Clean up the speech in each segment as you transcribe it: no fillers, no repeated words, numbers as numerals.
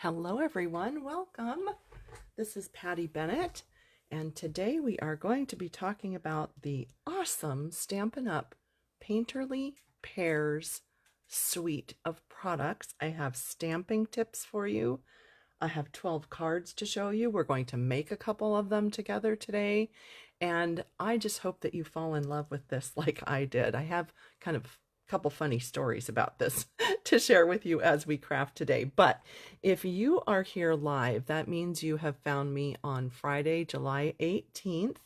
Hello everyone, welcome. This is Patty Bennett, and today we are going to be talking about the awesome Stampin' Up! Painterly Pears suite of products. I have stamping tips for you. I have 12 cards to show you. We're going to make a couple of them together today, and I just hope that you fall in love with this like I did. I have kind of couple funny stories about this to share with you as we craft today. But if you are here live, that means you have found me on Friday, July 18th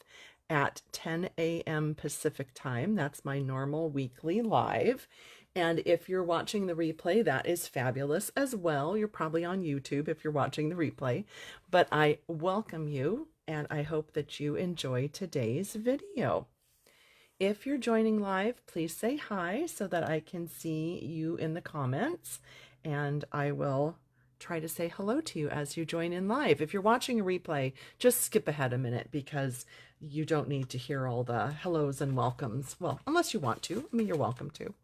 at 10 a.m. Pacific time. That's my normal weekly live. And if you're watching the replay, that is fabulous as well. You're probably on YouTube if you're watching the replay. But I welcome you, and I hope that you enjoy today's video. If you're joining live, please say hi so that I can see you in the comments, and I will try to say hello to you as you join in live. If you're watching a replay, just skip ahead a minute because you don't need to hear all the hellos and welcomes. Well, unless you want to. I mean, you're welcome to.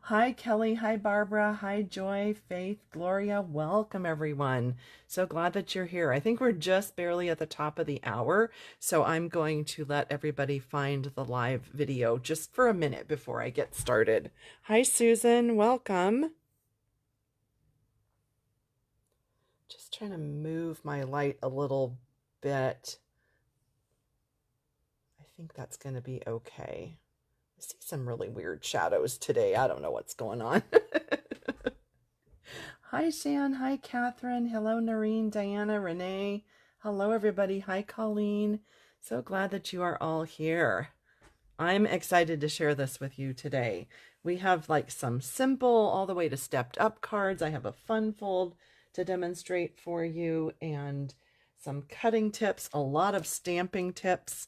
Hi, Kelly. Hi, Barbara. Hi, Joy, Faith, Gloria. Welcome, everyone. So glad that you're here. I think we're just barely at the top of the hour, so I'm going to let everybody find the live video just for a minute before I get started. Hi, Susan. Welcome. Just trying to move my light a little bit. I think that's going to be okay. I see some really weird shadows today. I don't know what's going on. Hi, Shan. Hi, Catherine. Hello, Noreen, Diana, Renee. Hello, everybody. Hi, Colleen. So glad that you are all here. I'm excited to share this with you today. We have like some simple all the way to stepped up cards. I have a fun fold to demonstrate for you and some cutting tips, a lot of stamping tips.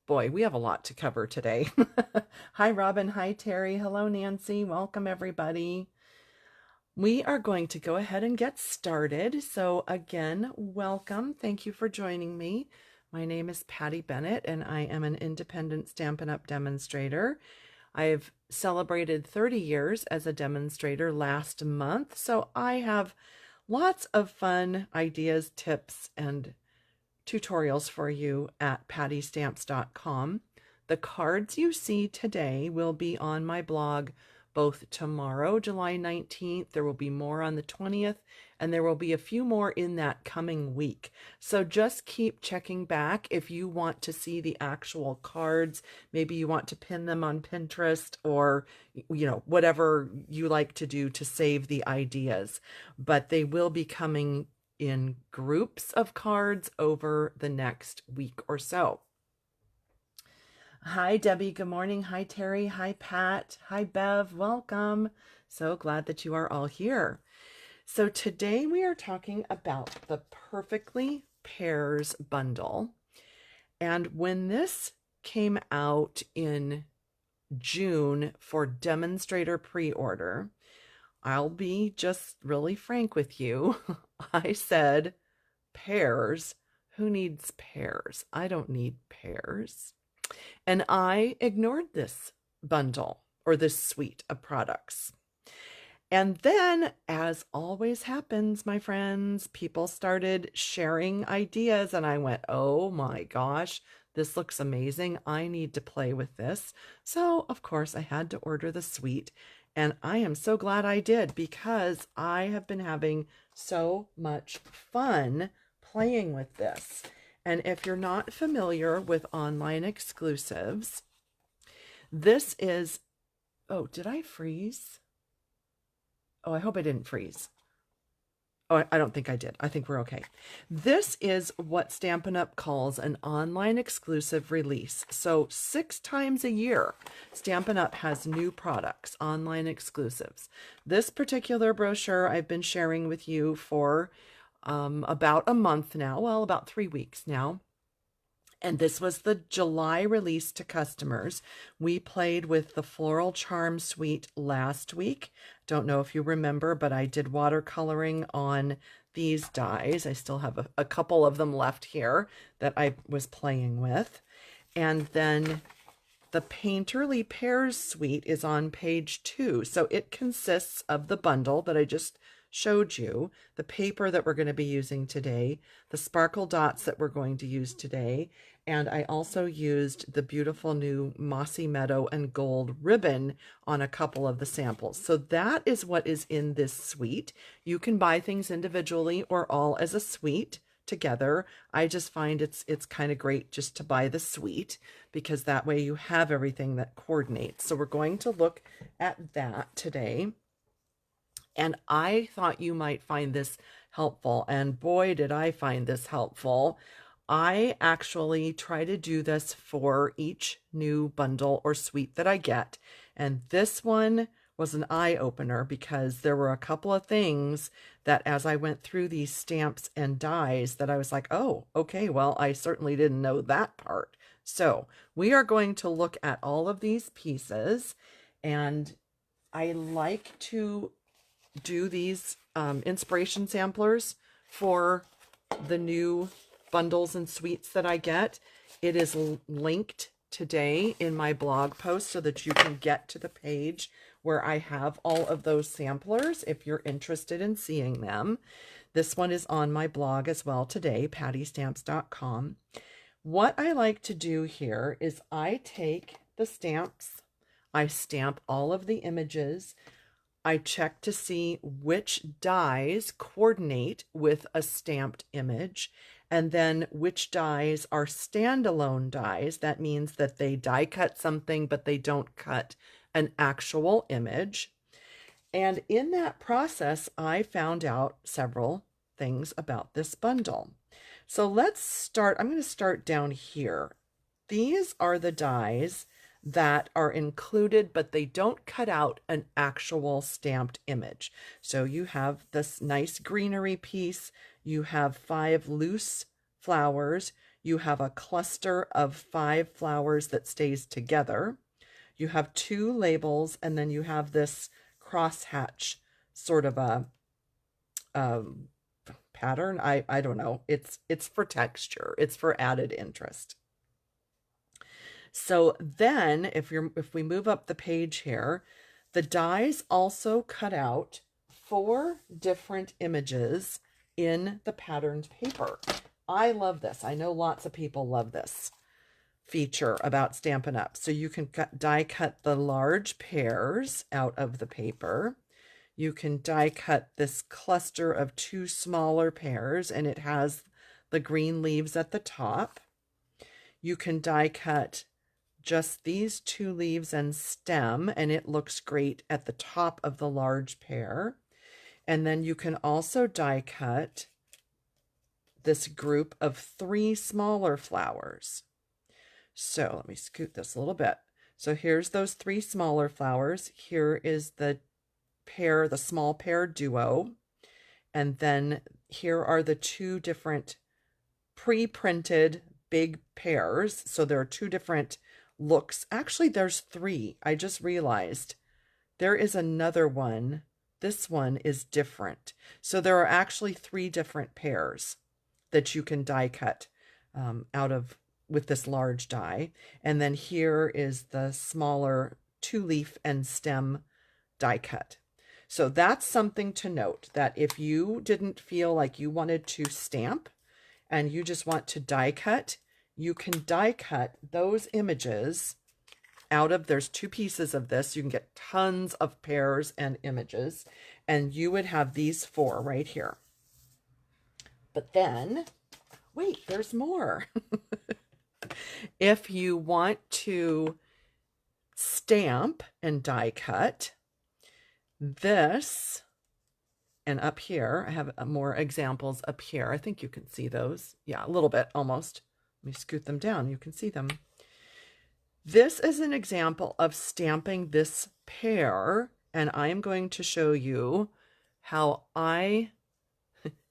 Boy, we have a lot to cover today. Hi, Robin. Hi, Terry. Hello, Nancy. Welcome, everybody. We are going to go ahead and get started. So again, welcome. Thank you for joining me. My name is Patty Bennett, and I am an independent Stampin' Up! Demonstrator. I've celebrated 30 years as a demonstrator last month, so I have lots of fun ideas, tips, and tutorials for you at pattystamps.com. The cards you see today will be on my blog both tomorrow, July 19th, there will be more on the 20th, and there will be a few more in that coming week. So just keep checking back if you want to see the actual cards. Maybe you want to pin them on Pinterest or, you know, whatever you like to do to save the ideas. But they will be coming in groups of cards over the next week or so. Hi, Debbie. Good morning. Hi, Terry. Hi, Pat. Hi, Bev. Welcome. So glad that you are all here. So today we are talking about the Perfectly Pears bundle. And when this came out in June for demonstrator pre-order, I'll be just really frank with you. I said, pears? Who needs pears? I don't need pears. And I ignored this bundle or this suite of products. And then, as always happens, my friends, people started sharing ideas, and I went, oh my gosh, this looks amazing. I need to play with this. So, of course, I had to order the suite. And I am so glad I did because I have been having so much fun playing with this. And if you're not familiar with online exclusives, this is, oh, did I freeze? Oh, I hope I didn't freeze. Oh, I don't think I did. I think we're okay. This is what Stampin' Up! Calls an online exclusive release. So 6 times a year, Stampin' Up! Has new products, online exclusives. This particular brochure I've been sharing with you for about a month now. Well, about 3 weeks now. And this was the July release to customers. We played with the Floral Charm Suite last week. Don't know if you remember, but I did watercoloring on these dies. I still have a couple of them left here that I was playing with. And then The Painterly Pears suite is on page 2. So it consists of the bundle that I just showed you, the paper that we're going to be using today, the sparkle dots that we're going to use today, and I also used the beautiful new Mossy Meadow and Gold ribbon on a couple of the samples. So that is what is in this suite. You can buy things individually or all as a suite together. I just find it's kind of great just to buy the suite because that way you have everything that coordinates. So we're going to look at that today. And I thought you might find this helpful, and boy did I find this helpful. I actually try to do this for each new bundle or suite that I get, and this one was an eye-opener because there were a couple of things that as I went through these stamps and dies that I was like, oh, okay, well, I certainly didn't know that part. So we are going to look at all of these pieces, and I like to do these inspiration samplers for the new bundles and suites that I get. It is linked today in my blog post so that you can get to the page where I have all of those samplers if you're interested in seeing them. This one is on my blog as well today, pattystamps.com. What I like to do here is I take the stamps, I stamp all of the images, I check to see which dies coordinate with a stamped image, and then which dies are standalone dies. That means that they die cut something, but they don't cut an actual image. And in that process, I found out several things about this bundle. So let's start. I'm going to start down here. These are the dies that are included, but they don't cut out an actual stamped image. So you have this nice greenery piece, you have 5 loose flowers, you have a cluster of 5 flowers that stays together, you have 2 labels, and then you have this crosshatch sort of a pattern. I don't know. It's for texture. It's for added interest. So then if we move up the page here, the dies also cut out 4 different images in the patterned paper. I love this. I know lots of people love this feature about Stampin' Up. So you can die cut the large pears out of the paper. You can die cut this cluster of 2 smaller pears, and it has the green leaves at the top. You can die cut just these 2 leaves and stem, and it looks great at the top of the large pear. And then you can also die cut this group of 3 smaller flowers. So let me scoot this a little bit. So here's those 3 smaller flowers. Here is the pear, the small pear duo. And then here are the 2 different pre-printed big pears. So there are 2 different looks. Actually, there's 3. I just realized there is another one. This one is different. So there are actually 3 different pears that you can die cut out of with this large die. And then here is the smaller 2-leaf and stem die cut. So that's something to note, that if you didn't feel like you wanted to stamp and you just want to die cut, you can die cut those images out of, there's 2 pieces of this. You can get tons of pears and images, and you would have these 4 right here. But then, wait, there's more. If you want to stamp and die cut this, and up here, I have more examples up here. I think you can see those. Yeah, a little bit almost. Let me scoot them down. You can see them. This is an example of stamping this pear, and I'm going to show you how I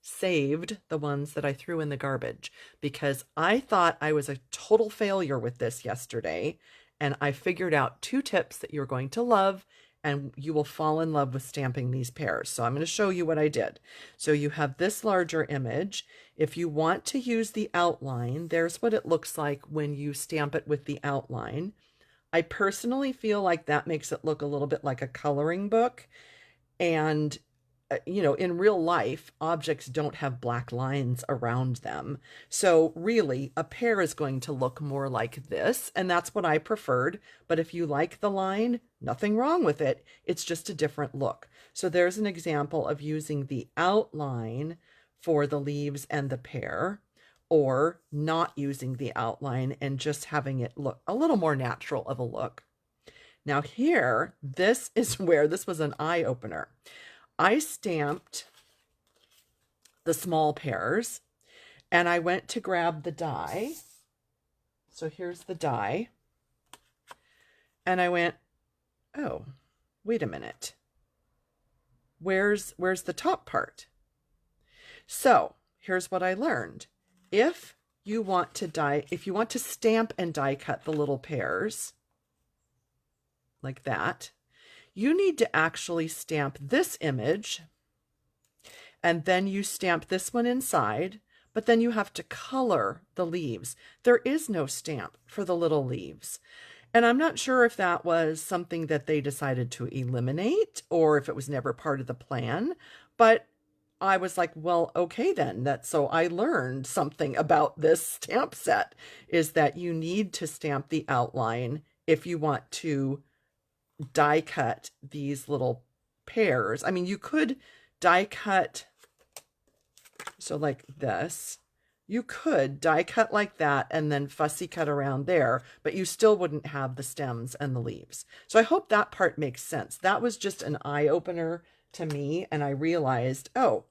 saved the ones that I threw in the garbage, because I thought I was a total failure with this yesterday, and I figured out 2 tips that you're going to love, and you will fall in love with stamping these pears. So I'm going to show you what I did. So you have this larger image. If you want to use the outline, there's what it looks like when you stamp it with the outline. I personally feel like that makes it look a little bit like a coloring book. And, you know, in real life, objects don't have black lines around them. So really, a pear is going to look more like this, and that's what I preferred. But if you like the line, nothing wrong with it. It's just a different look. So there's an example of using the outline for the leaves and the pear, or not using the outline and just having it look a little more natural of a look. Now here, this is where this was an eye opener. I stamped the small pears and I went to grab the die. So here's the die. And I went, oh, wait a minute. Where's the top part? So here's what I learned. If you want to stamp and die cut the little pears like that, you need to actually stamp this image, and then you stamp this one inside, but then you have to color the leaves. There is no stamp for the little leaves. And I'm not sure if that was something that they decided to eliminate or if it was never part of the plan, but I was like, well, okay then. So I learned something about this stamp set, is that you need to stamp the outline if you want to die cut these little pears. I mean, you could die cut, so like this. You could die cut like that and then fussy cut around there, but you still wouldn't have the stems and the leaves. So I hope that part makes sense. That was just an eye opener to me, and I realized, oh,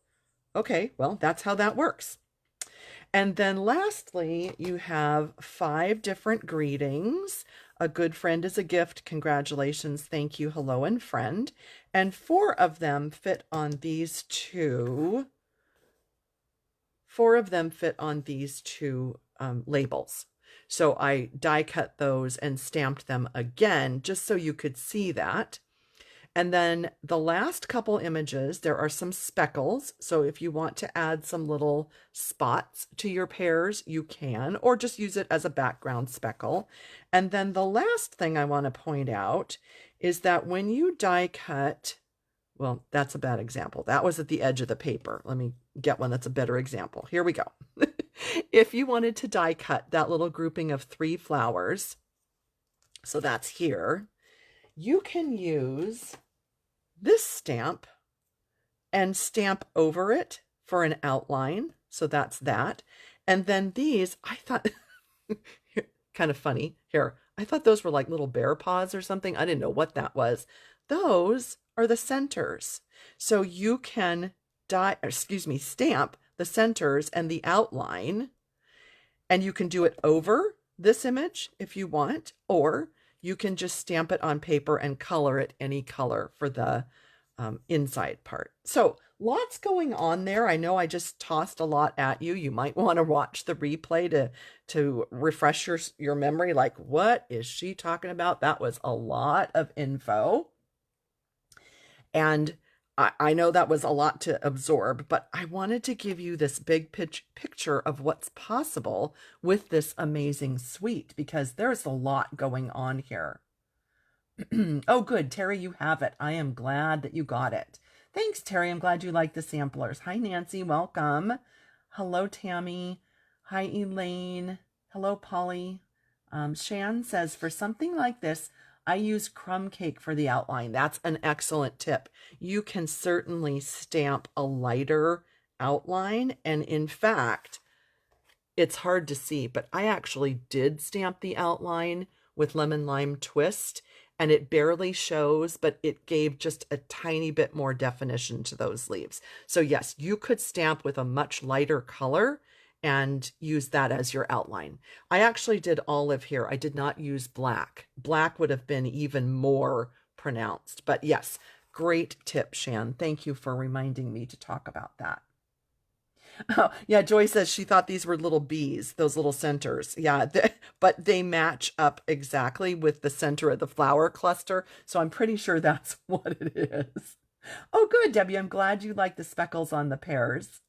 okay, well, that's how that works. And then lastly, you have 5 different greetings. A good friend is a gift. Congratulations, thank you, hello, and friend. And 4 of them fit on these two. 4 of them fit on these two labels. So I die cut those and stamped them again, just so you could see that. And then the last couple images, there are some speckles. So if you want to add some little spots to your pears, you can, or just use it as a background speckle. And then the last thing I want to point out is that when you die cut, well, that's a bad example. That was at the edge of the paper. Let me get one that's a better example. Here we go. If you wanted to die cut that little grouping of 3 flowers, so that's here, you can use this stamp and stamp over it for an outline. So that's that. And then these, I thought, kind of funny here. I thought those were like little bear paws or something. I didn't know what that was. Those are the centers. So you can stamp the centers and the outline, and you can do it over this image if you want, or you can just stamp it on paper and color it any color for the inside part. So lots going on there. I know I just tossed a lot at you. You might want to watch the replay to refresh your memory. Like, what is she talking about? That was a lot of info. And I know that was a lot to absorb, but I wanted to give you this big picture of what's possible with this amazing suite, because there's a lot going on here. Oh, good, Terry, you have it. I am glad that you got it. Thanks, Terry. I'm glad you like the samplers. Hi, Nancy. Welcome. Hello, Tammy. Hi, Elaine. Hello, Polly. Shan says, for something like this, I use crumb cake for the outline. That's an excellent tip. You can certainly stamp a lighter outline. And in fact, it's hard to see, but I actually did stamp the outline with lemon lime twist, and it barely shows, but it gave just a tiny bit more definition to those leaves. So yes, you could stamp with a much lighter color and use that as your outline. I actually did olive here. I did not use black. Black would have been even more pronounced. But yes, great tip, Shan. Thank you for reminding me to talk about that. Oh, yeah, Joy says she thought these were little bees, those little centers. Yeah, but they match up exactly with the center of the flower cluster. So I'm pretty sure that's what it is. Oh, good, Debbie. I'm glad you like the speckles on the pears.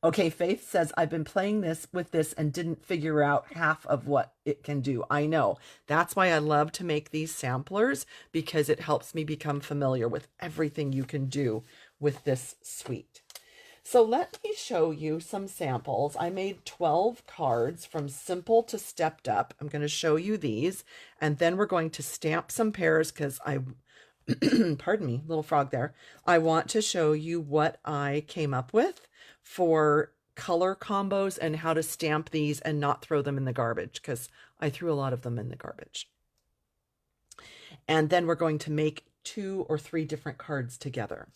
Okay, Faith says, I've been playing this with this and didn't figure out half of what it can do. I know. That's why I love to make these samplers, because it helps me become familiar with everything you can do with this suite. So let me show you some samples. I made 12 cards from simple to stepped up. I'm going to show you these, and then we're going to stamp some pairs because pardon me, little frog there. I want to show you what I came up with for color combos and how to stamp these and not throw them in the garbage, because I threw a lot of them in the garbage. And then we're going to make 2 or 3 different cards together.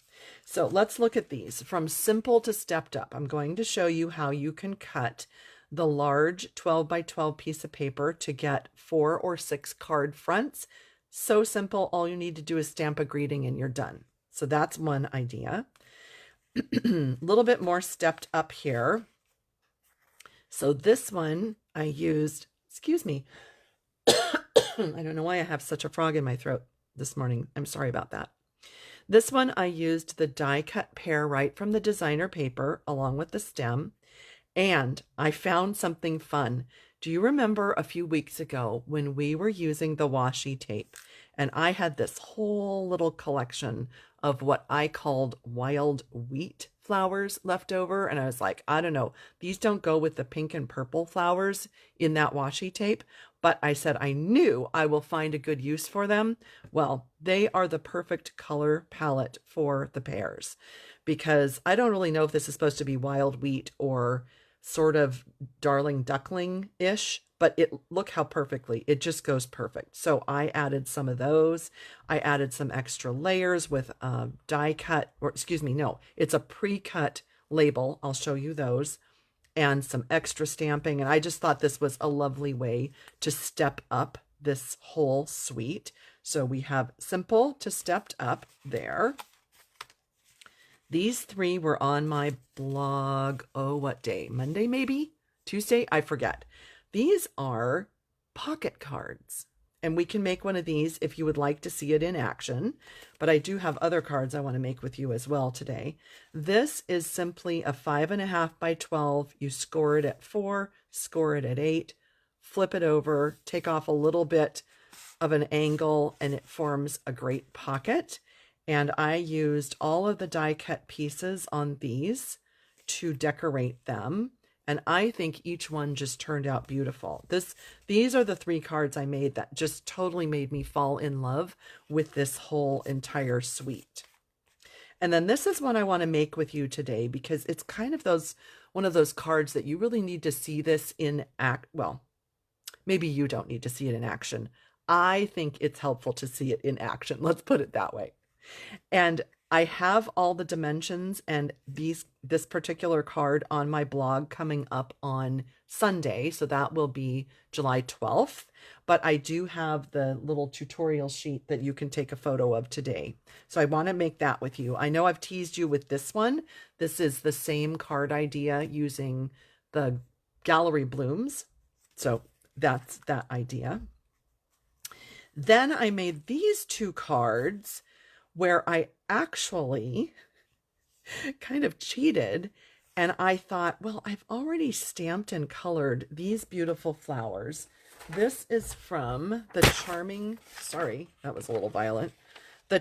So let's look at these from simple to stepped up. I'm going to show you how you can cut the large 12 by 12 piece of paper to get 4 or 6 card fronts. So simple. All you need to do is stamp a greeting and you're done. So that's one idea. A little bit more stepped up here. So this one I used, excuse me. I don't know why I have such a frog in my throat this morning. I'm sorry about that. This one I used the die cut pear right from the designer paper along with the stem. And I found something fun. Do you remember a few weeks ago when we were using the washi tape and I had this whole little collection of what I called wild wheat flowers left over? And I was like, I don't know, these don't go with the pink and purple flowers in that washi tape. But I said, I knew I will find a good use for them. Well, they are the perfect color palette for the pears, because I don't really know if this is supposed to be wild wheat or sort of darling duckling-ish, but look how perfectly, it just goes perfect. So I added some of those. I added some extra layers with die cut, or excuse me, no, it's a pre-cut label. I'll show you those. And some extra stamping. And I just thought this was a lovely way to step up this whole suite. So we have simple to stepped up there. These 3 were on my blog, oh, what day? Monday, maybe? Tuesday? I forget. These are pocket cards. And we can make one of these if you would like to see it in action. But I do have other cards I want to make with you as well today. This is simply a 5.5 by 12. You score it at 4, score it at 8, flip it over, take off a little bit of an angle, and it forms a great pocket. And I used all of the die cut pieces on these to decorate them. And I think each one just turned out beautiful. These are the 3 cards I made that just totally made me fall in love with this whole entire suite. And then this is one I want to make with you today, because it's kind of one of those cards that you really need to see this in well, maybe you don't need to see it in action. I think it's helpful to see it in action. Let's put it that way. And I have all the dimensions and this particular card on my blog coming up on Sunday. So that will be July 12th. But I do have the little tutorial sheet that you can take a photo of today. So I want to make that with you. I know I've teased you with this one. This is the same card idea using the gallery blooms. So that's that idea. Then I made these 2 cards where I actually kind of cheated, and I thought, well, I've already stamped and colored these beautiful flowers. This is from the charming, sorry, that was a little violent, the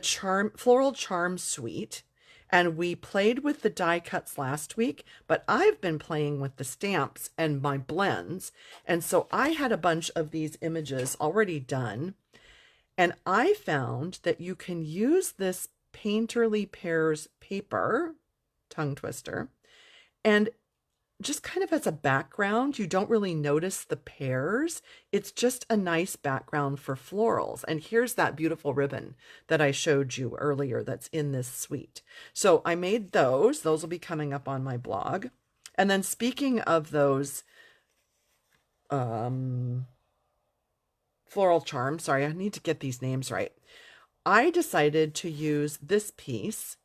Floral Charm Suite, and we played with the die cuts last week, but I've been playing with the stamps and my blends, and so I had a bunch of these images already done. And I found that you can use this Painterly Pears paper, tongue twister, and just kind of as a background. You don't really notice the pears. It's just a nice background for florals. And here's that beautiful ribbon that I showed you earlier that's in this suite. So I made those. Those will be coming up on my blog. And then speaking of those, Floral Charm, sorry, I need to get these names right. I decided to use this piece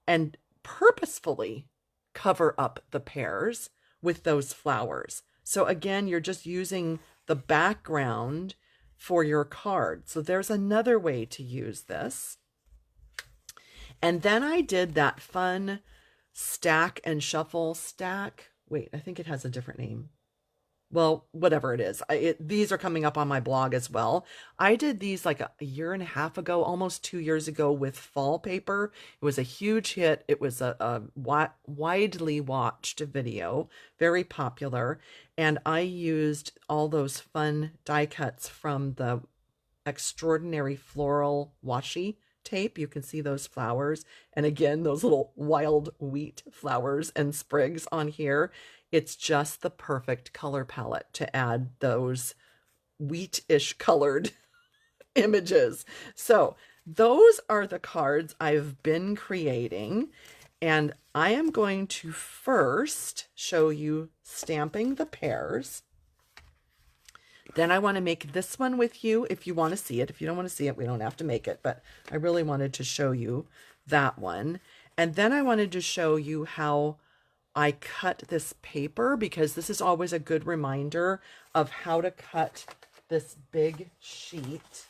and purposefully cover up the pears with those flowers. So again, you're just using the background for your card. So there's another way to use this. And then I did that fun stack and shuffle stack. wait, I think it has a different name. Well, whatever it is, these are coming up on my blog as well. I did these like a year and a half ago, almost 2 years ago, with fall paper. It was a huge hit. It was a widely watched video, very popular. And I used all those fun die cuts from the Extraordinary Floral Washi tape. You can see those flowers. And again, those little wild wheat flowers and sprigs on here. It's just the perfect color palette to add those wheat-ish colored images. So those are the cards I've been creating. And I am going to first show you stamping the pears. Then I want to make this one with you if you want to see it. If you don't want to see it, we don't have to make it. But I really wanted to show you that one. And then I wanted to show you how I cut this paper, because this is always a good reminder of how to cut this big sheet.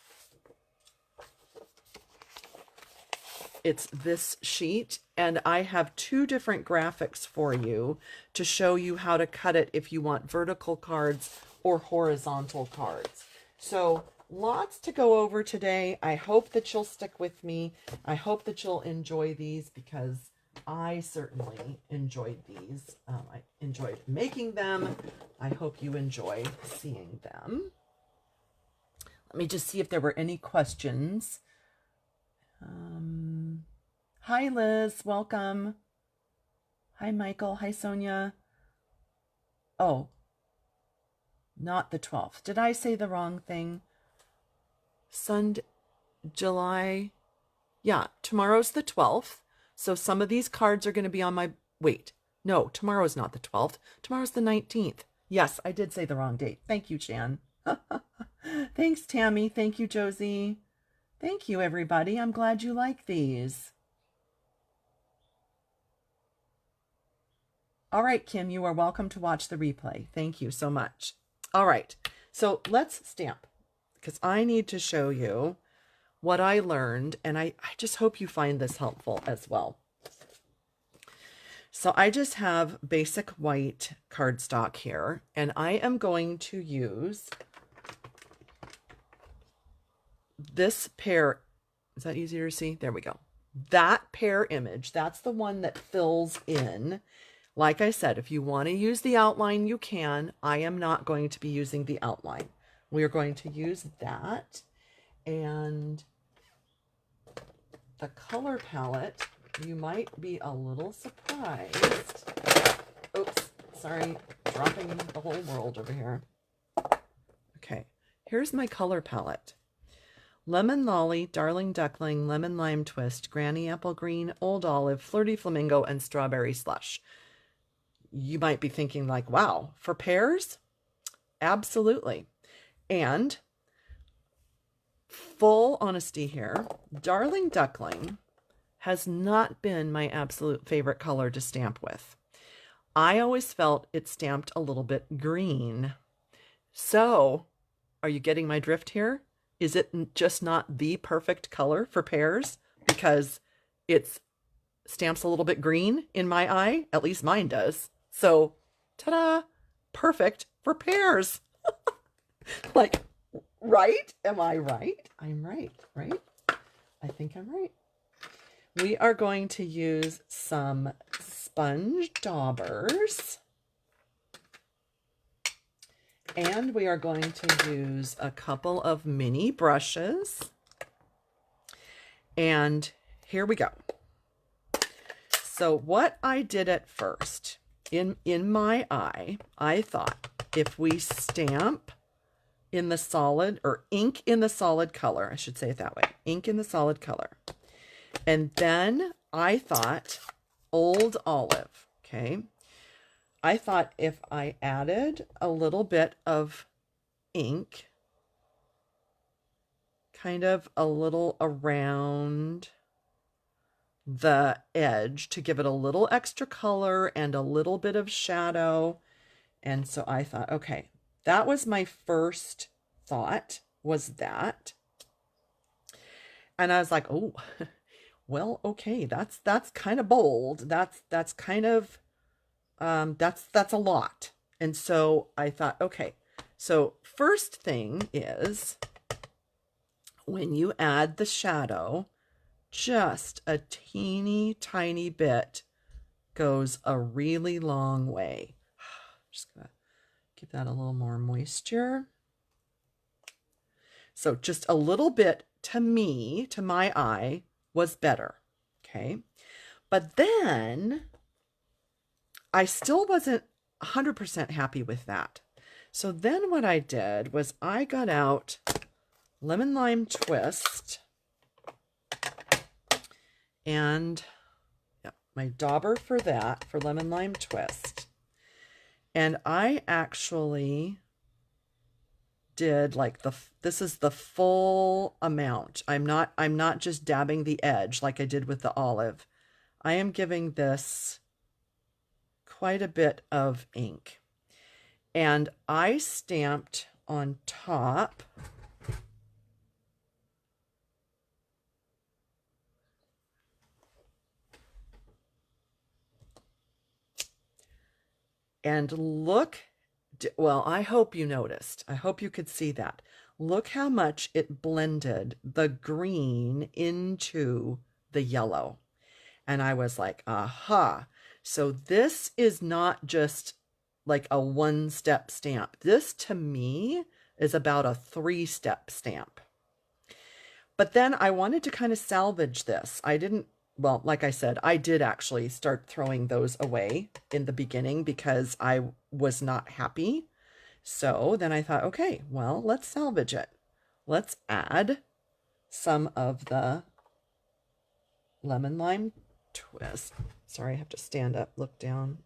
It's this sheet, and I have 2 different graphics for you to show you how to cut it if you want vertical cards or horizontal cards. So lots to go over today. I hope that you'll stick with me. I hope that you'll enjoy these, because I certainly enjoyed these. I enjoyed making them. I hope you enjoy seeing them. Let me just see if there were any questions. Hi, Liz. Welcome. Hi, Michael. Hi, Sonia. Oh, not the 12th. Did I say the wrong thing? Sunday, July. Yeah, tomorrow's the 12th. So some of these cards are going to be on my, wait, no, tomorrow's not the 12th. Tomorrow's the 19th. Yes, I did say the wrong date. Thank you, Chan. Thanks, Tammy. Thank you, Josie. Thank you, everybody. I'm glad you like these. All right, Kim, you are welcome to watch the replay. Thank you so much. All right, so let's stamp, because I need to show you what I learned, and I just hope you find this helpful as well. So I just have basic white cardstock here, and I am going to use this pear. Is that easier to see? There we go. That pear image, that's the one that fills in. Like I said, if you want to use the outline, you can. I am not going to be using the outline. We are going to use that. And the color palette, you might be a little surprised. Oops, sorry, dropping the whole world over here. Okay, here's my color palette. Lemon Lolly, Darling Duckling, Lemon Lime Twist, Granny Apple Green, Old Olive, Flirty Flamingo, and Strawberry Slush. You might be thinking like, wow, for pears? Absolutely. And full honesty here, Darling Duckling has not been my absolute favorite color to stamp with. I always felt it stamped a little bit green. So, are you getting my drift here? Is it just not the perfect color for pears because it stamps a little bit green in my eye? At least mine does. So, ta-da! Perfect for pears. Like, right? Am I right? I'm right, right? I think I'm right. We are going to use some sponge daubers. And we are going to use a couple of mini brushes. And here we go. So what I did at first, in my eye, I thought if we stamp in the solid, or ink in the solid color, I should say it that way, ink in the solid color. And then I thought Old Olive, okay? I thought if I added a little bit of ink, kind of a little around the edge to give it a little extra color and a little bit of shadow. And so I thought, okay, that was my first thought, was that. And I was like, oh, well, okay, that's kind of bold. That's kind of that's a lot. And so I thought, okay, so first thing is when you add the shadow, just a teeny tiny bit goes a really long way. Just gonna give that a little more moisture. So just a little bit, to me, to my eye, was better. Okay. But then I still wasn't 100% happy with that. So then what I did was I got out Lemon Lime Twist and my dauber for that, for Lemon Lime Twist. And I actually did like this is the full amount. I'm not just dabbing the edge like I did with the olive. I am giving this quite a bit of ink. And I stamped on top and look, well, I hope you noticed. I hope you could see that. Look how much it blended the green into the yellow. And I was like, aha. So this is not just like a one-step stamp. This to me is about a three-step stamp. But then I wanted to kind of salvage this. I didn't, well, like I said, I did actually start throwing those away in the beginning because I was not happy. So then I thought, okay, well, let's salvage it. Let's add some of the Lemon Lime Twist. Sorry, I have to stand up, look down.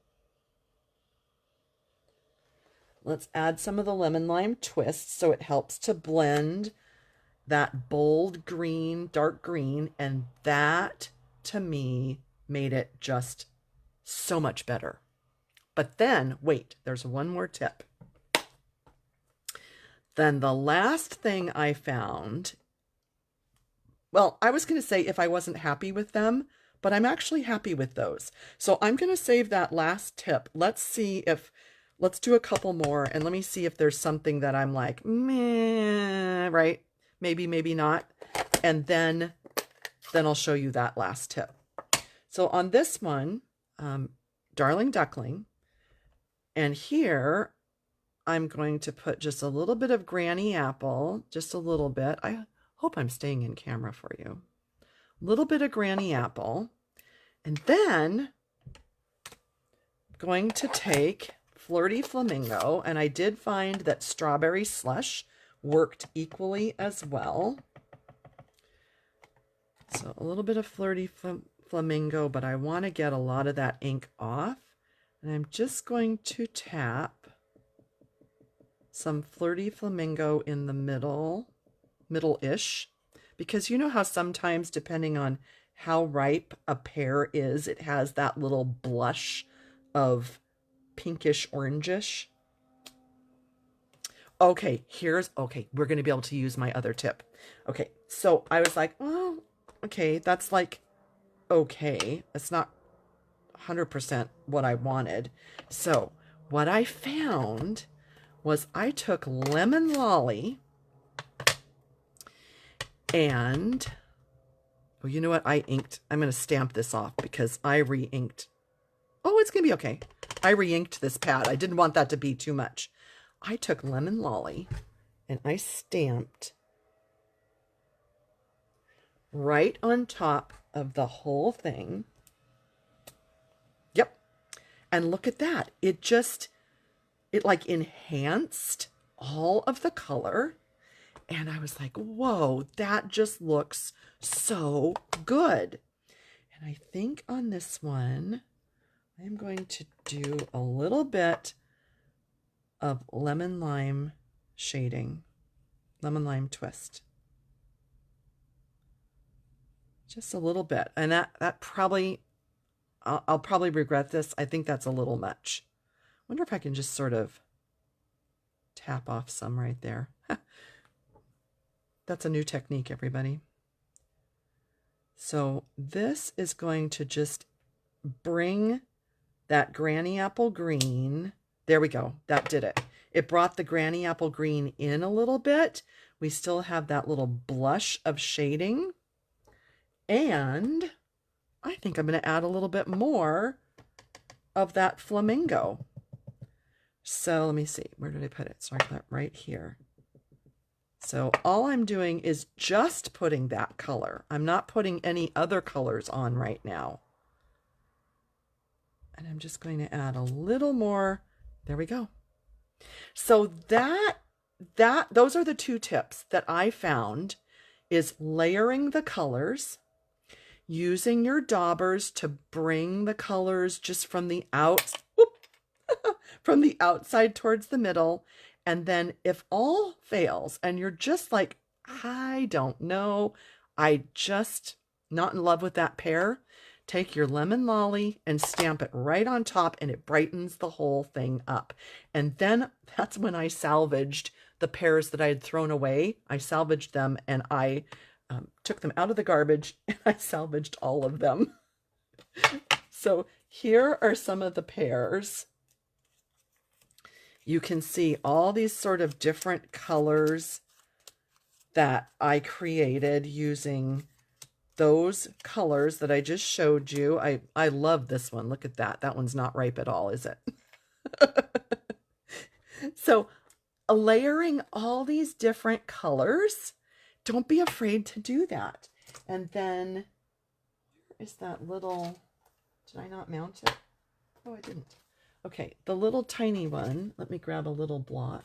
Let's add some of the Lemon Lime Twist so it helps to blend that bold green, dark green, and that to me made it just so much better. But then, wait, there's one more tip. Then the last thing I found, well, I was going to say if I wasn't happy with them, but I'm actually happy with those. So I'm going to save that last tip. Let's do a couple more and let me see if there's something that I'm like, meh, right? Maybe, maybe not. And then I'll show you that last tip. So on this one, Darling Duckling, and here I'm going to put just a little bit of Granny Apple, just a little bit. I hope I'm staying in camera for you. A little bit of Granny Apple. And then I'm going to take Flirty Flamingo, and I did find that Strawberry Slush worked equally as well. So a little bit of Flirty Flamingo, but I want to get a lot of that ink off. And I'm just going to tap some Flirty Flamingo in the middle-ish, because you know how sometimes, depending on how ripe a pear is, it has that little blush of pinkish orangish. Okay, we're going to be able to use my other tip. Okay, so I was like, oh, okay, that's like, okay, it's not 100% what I wanted. So what I found was I took Lemon Lolly and, oh, you know what? I'm going to stamp this off because I re-inked. Oh, it's going to be okay. I re-inked this pad. I didn't want that to be too much. I took Lemon Lolly and I stamped right on top of the whole thing. Yep. And look at that. It like enhanced all of the color. And I was like, whoa, that just looks so good. And I think on this one, I'm going to do a little bit of Lemon Lime shading, Lemon Lime Twist. Just a little bit. And that probably, I'll probably regret this. I think that's a little much. Wonder if I can just sort of tap off some right there. That's a new technique, everybody. So this is going to just bring that granny apple green. There we go. That did it. It brought the granny apple green in a little bit. We still have that little blush of shading. And I think I'm going to add a little bit more of that flamingo. So let me see. Where did I put it? So I put it right here. So all I'm doing is just putting that color. I'm not putting any other colors on right now. And I'm just going to add a little more. There we go. So those are the two tips that I found, is layering the colors, using your daubers to bring the colors just from the from the outside towards the middle. And then if all fails and you're just like, I don't know, I just not in love with that pear, take your lemon lolly and stamp it right on top, and it brightens the whole thing up. And then that's when I salvaged the pears that I had thrown away. I salvaged them, and I took them out of the garbage, and I salvaged all of them. So here are some of the pears. You can see all these sort of different colors that I created using those colors that I just showed you. I love this one. Look at that. That one's not ripe at all, is it? So layering all these different colors, don't be afraid to do that. And then, where is that little, did I not mount it? Oh, I didn't. Okay, the little tiny one, let me grab a little block.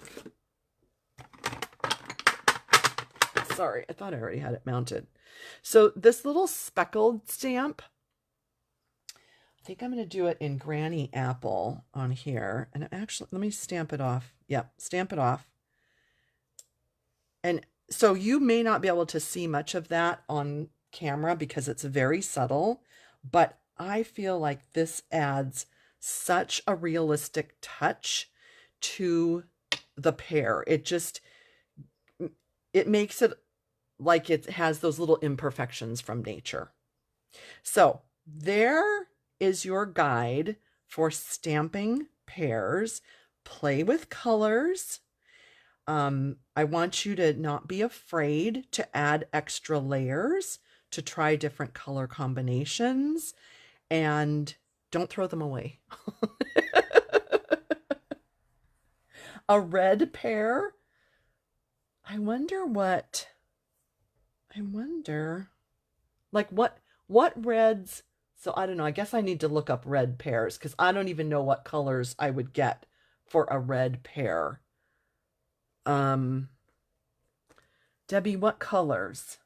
Sorry, I thought I already had it mounted. So this little speckled stamp, I think I'm going to do it in Granny Apple on here. And actually, let me stamp it off. Yep, stamp it off. And so you may not be able to see much of that on camera because it's very subtle, but I feel like this adds such a realistic touch to the pear. It makes it like it has those little imperfections from nature. So there is your guide for stamping pears. Play with colors. I want you to not be afraid to add extra layers, to try different color combinations, and don't throw them away. A red pear. I wonder like what reds. So I don't know. I guess I need to look up red pears because I don't even know what colors I would get for a red pear. Debbie, what colors?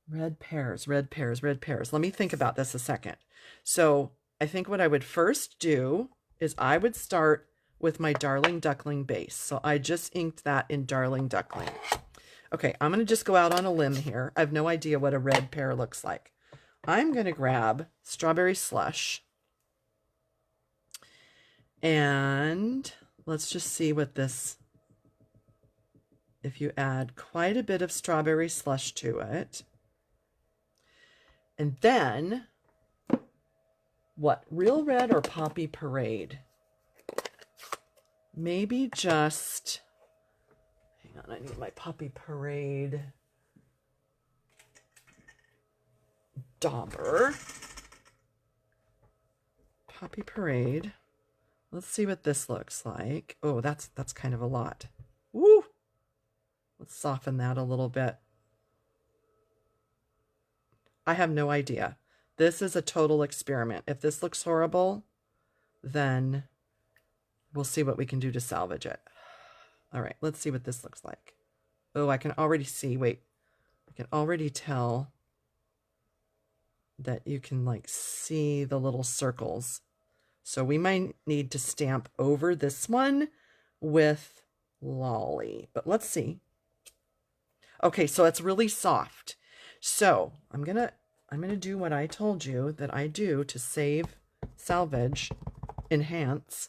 Red pears, red pears, red pears. Let me think about this a second. So I think what I would first do is I would start with my Darling Duckling base. So I just inked that in Darling Duckling. Okay, I'm going to just go out on a limb here. I have no idea what a red pear looks like. I'm going to grab Strawberry Slush. And let's just see what this, if you add quite a bit of Strawberry Slush to it. And then, what, Real Red or Poppy Parade? Maybe just, hang on, I need my Poppy Parade dauber. Poppy Parade. Let's see what this looks like. Oh, that's kind of a lot. Woo! Let's soften that a little bit. I have no idea. This is a total experiment. If this looks horrible, then we'll see what we can do to salvage it. All right, let's see what this looks like. Oh, I can already see, wait. I can already tell that you can like see the little circles. So we might need to stamp over this one with Lolly, but let's see. Okay, so it's really soft. So I'm gonna do what I told you that I do to save, salvage, enhance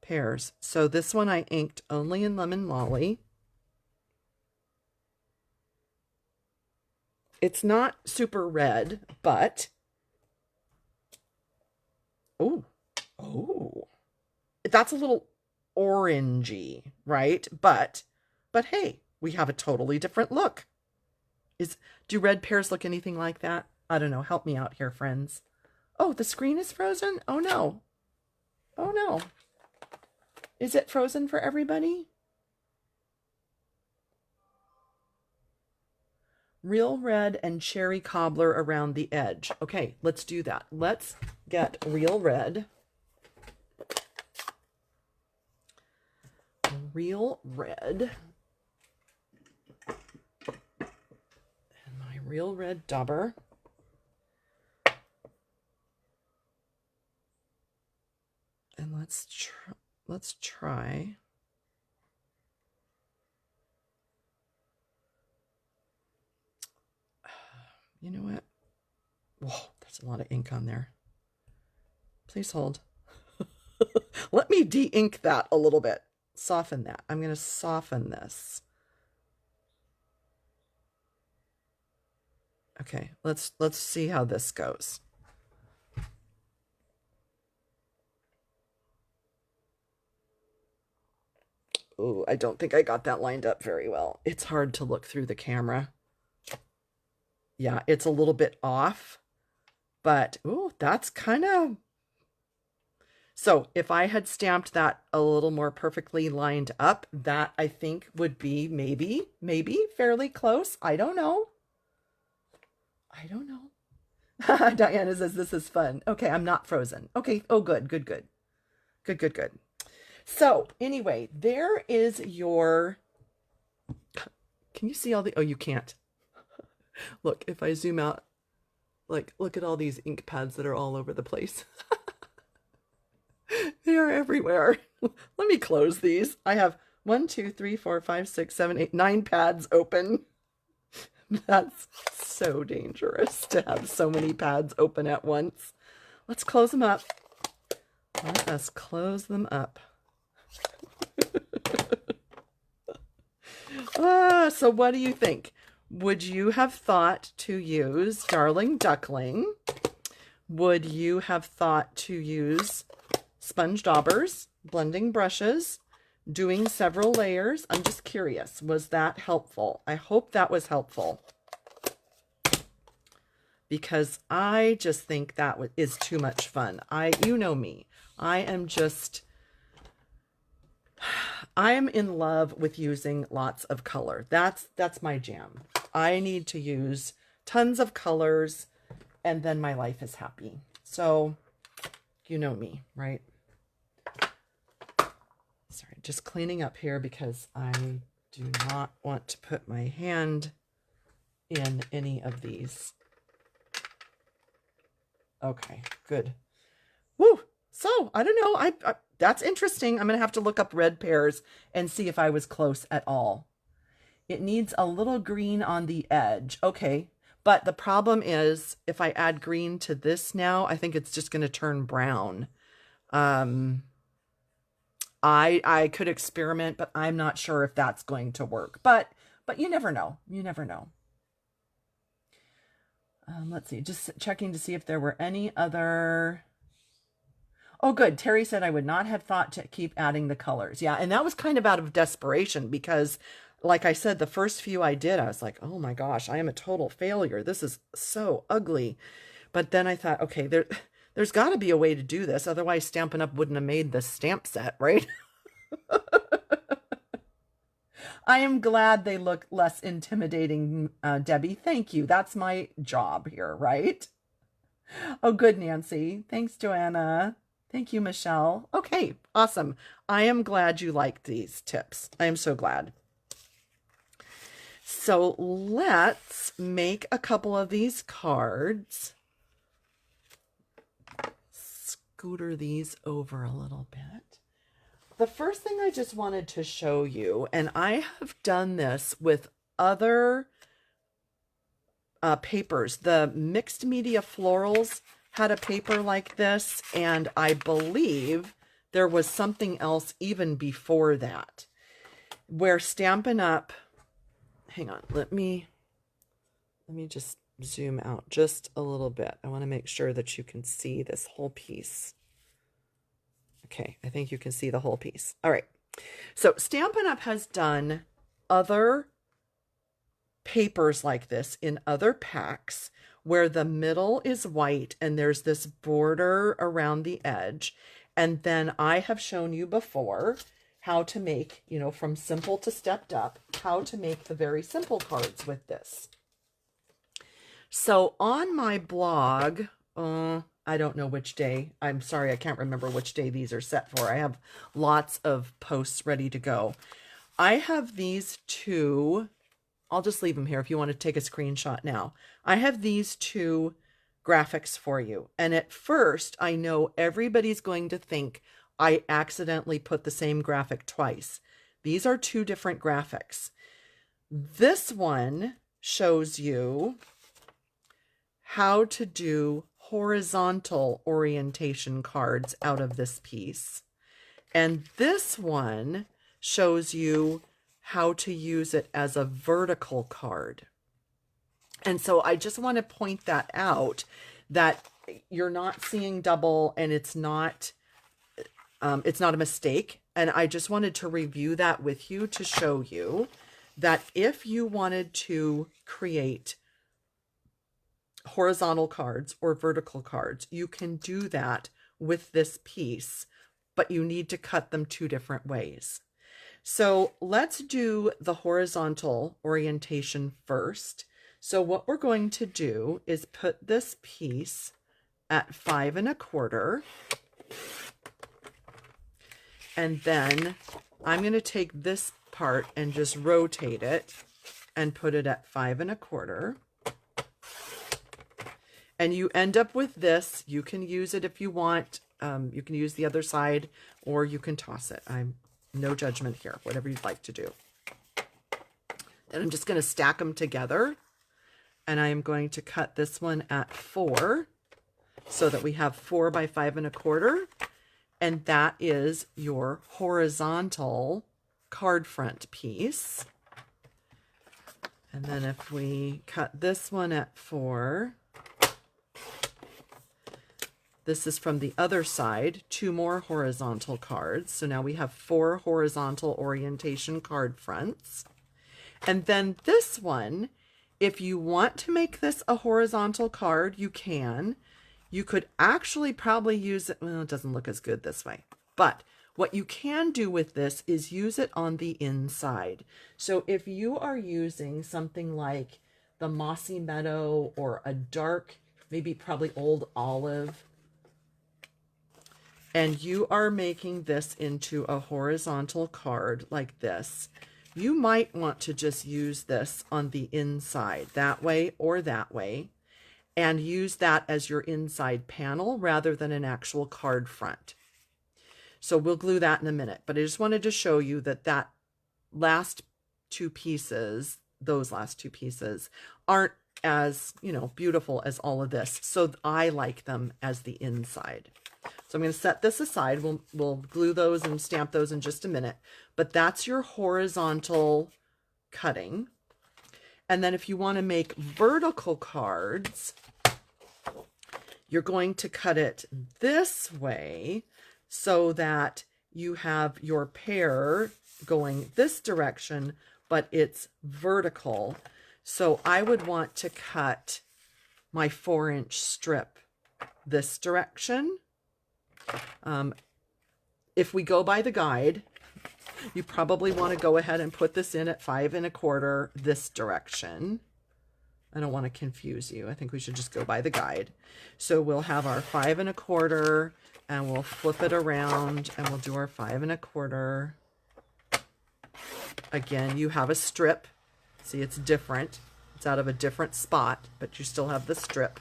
pears. So this one I inked only in Lemon Lolly. It's not super red, but Oh, oh, that's a little orangey, right? But hey, we have a totally different look. Do red pears look anything like that? I don't know. Help me out here, friends. Oh, the screen is frozen? Oh no. Oh no. Is it frozen for everybody? Real red and cherry cobbler around the edge. Okay, let's do that. Let's get real red. Real red. And my real red dauber. And let's try. You know what? Whoa, that's a lot of ink on there. Please hold. Let me de-ink that a little bit. Soften that. I'm going to soften this. Okay, let's see how this goes. Oh, I don't think I got that lined up very well. It's hard to look through the camera. Yeah, it's a little bit off, but oh, that's kind of... So if I had stamped that a little more perfectly lined up, that I think would be maybe fairly close. I don't know. I don't know. Diana says this is fun. Okay, I'm not frozen. Okay. Oh, good. So anyway, there is your... Can you see all the... Oh, you can't. Look, if I zoom out, like, look at all these ink pads that are all over the place. They are everywhere. Let me close these. I have 1, 2, 3, 4, 5, 6, 7, 8, 9 pads open. That's so dangerous to have so many pads open at once. Let's close them up. Let us close them up. So what do you think? Would you have thought to use Darling Duckling? Would you have thought to use sponge daubers, blending brushes, doing several layers? I'm just curious. Was that helpful? I hope that was helpful. Because I just think that is too much fun. You know me. I am in love with using lots of color. That's my jam. I need to use tons of colors and then my life is happy. So, you know me, right? Sorry, just cleaning up here because I do not want to put my hand in any of these. Okay, good. Woo! So, I don't know. I that's interesting. I'm going to have to look up red pears and see if I was close at all. It needs a little green on the edge. Okay, but the problem is if I add green to this now, I think it's just going to turn brown. I could experiment, but I'm not sure if that's going to work. But you never know. You never know. Let's see. Just checking to see if there were any other... Oh, good. Terry said I would not have thought to keep adding the colors. Yeah, and that was kind of out of desperation because, like I said, the first few I did, I was like, oh my gosh, I am a total failure. This is so ugly. But then I thought, okay, there's got to be a way to do this. Otherwise, Stampin' Up! Wouldn't have made this stamp set, right? I am glad they look less intimidating, Debbie. Thank you. That's my job here, right? Oh, good, Nancy. Thanks, Joanna. Thank you, Michelle. Okay, awesome. I am glad you liked these tips. I am so glad. So let's make a couple of these cards. Scooter these over a little bit. The first thing I just wanted to show you, and I have done this with other papers. The Mixed Media Florals had a paper like this, and I believe there was something else even before that, where Stampin' Up! Hang on, let me just zoom out just a little bit. I want to make sure that you can see this whole piece. Okay, I think you can see the whole piece. All right. So Stampin' Up! Has done other papers like this in other packs where the middle is white and there's this border around the edge. And then I have shown you before how to make, you know, from simple to stepped up, how to make the very simple cards with this. So on my blog, I don't know which day. I'm sorry, I can't remember which day these are set for. I have lots of posts ready to go. I have these two. I'll just leave them here if you want to take a screenshot now. I have these two graphics for you. And at first, I know everybody's going to think I accidentally put the same graphic twice. These are two different graphics. This one shows you how to do horizontal orientation cards out of this piece. And this one shows you how to use it as a vertical card. And so I just want to point that out, that you're not seeing double, and it's not a mistake. And I just wanted to review that with you to show you that if you wanted to create horizontal cards or vertical cards, you can do that with this piece, but you need to cut them two different ways. So let's do the horizontal orientation first. So what we're going to do is put this piece at 5 1/4. And then I'm going to take this part and just rotate it and put it at 5 1/4. And you end up with this. You can use it if you want. You can use the other side, or you can toss it. I'm no judgment here, whatever you'd like to do. Then I'm just going to stack them together, and I am going to cut this one at 4 so that we have 4 by 5 1/4, and that is your horizontal card front piece. And then if we cut this one at 4, this is from the other side, 2 more horizontal cards. So now we have 4 horizontal orientation card fronts. And then this one, if you want to make this a horizontal card, you can. You could actually probably use it, well, it doesn't look as good this way. But what you can do with this is use it on the inside. So if you are using something like the Mossy Meadow or a dark, maybe probably old olive, and you are making this into a horizontal card like this, you might want to just use this on the inside, that way or that way, and use that as your inside panel rather than an actual card front. So we'll glue that in a minute, but I just wanted to show you that that last two pieces, those last two pieces, aren't as, you know, beautiful as all of this. So I like them as the inside. So I'm going to set this aside. We'll glue those and stamp those in just a minute. But that's your horizontal cutting. And then if you want to make vertical cards, you're going to cut it this way so that you have your pear going this direction, but it's vertical. So I would want to cut my 4-inch strip this direction. If we go by the guide, you probably want to go ahead and put this in at 5 1/4 this direction. I don't want to confuse you. I think we should just go by the guide. So we'll have our 5 1/4 and we'll flip it around and we'll do our 5 1/4. Again, you have a strip. See, it's different. It's out of a different spot, but you still have the strip.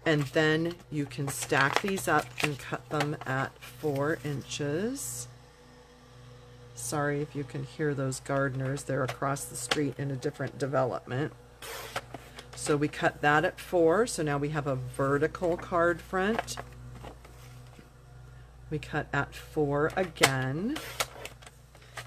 And then you can stack these up and cut them at 4 inches. Sorry if you can hear those gardeners. They're across the street in a different development. So we cut that at 4. So now we have a vertical card front. We cut at 4 again.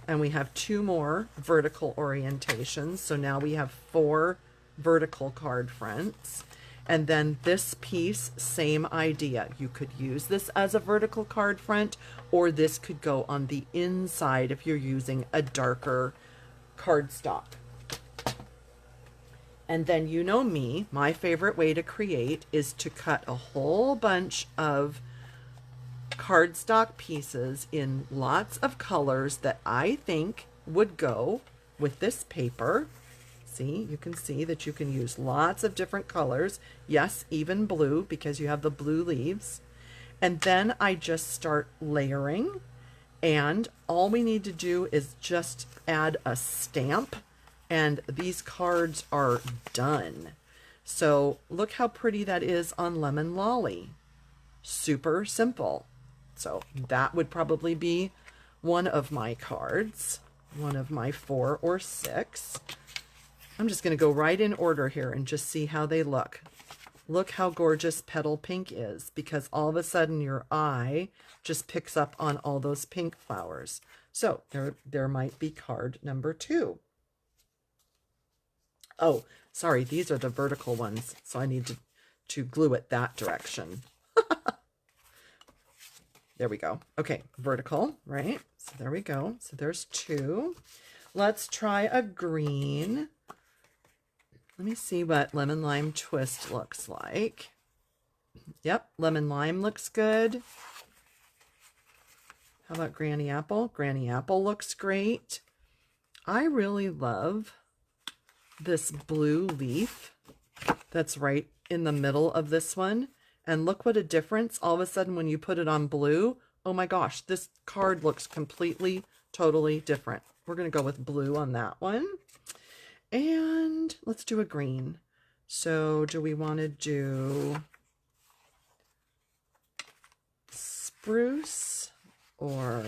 And we have 2 more vertical orientations. So now we have 4 vertical card fronts. And then this piece, same idea. You could use this as a vertical card front, or this could go on the inside if you're using a darker cardstock. And then you know me, my favorite way to create is to cut a whole bunch of cardstock pieces in lots of colors that I think would go with this paper. See, you can see that you can use lots of different colors. Yes, even blue, because you have the blue leaves. And then I just start layering, and all we need to do is just add a stamp, and these cards are done. So look how pretty that is on Lemon Lolly. Super simple. So that would probably be one of my cards, one of my 4 or 6. I'm just going to go right in order here and just see how they look. Look how gorgeous Petal Pink is, because all of a sudden your eye just picks up on all those pink flowers. So there might be card number 2. Oh, sorry, these are the vertical ones, so I need to glue it that direction. There we go. Okay, vertical, right? So there we go. So there's 2. Let's try a green. Let me see what Lemon Lime Twist looks like. Yep, Lemon Lime looks good. How about Granny Apple? Granny Apple looks great. I really love this blue leaf that's right in the middle of this one. And look what a difference. All of a sudden when you put it on blue, oh my gosh, this card looks completely, totally different. We're going to go with blue on that one. And let's do a green. So do we want to do spruce or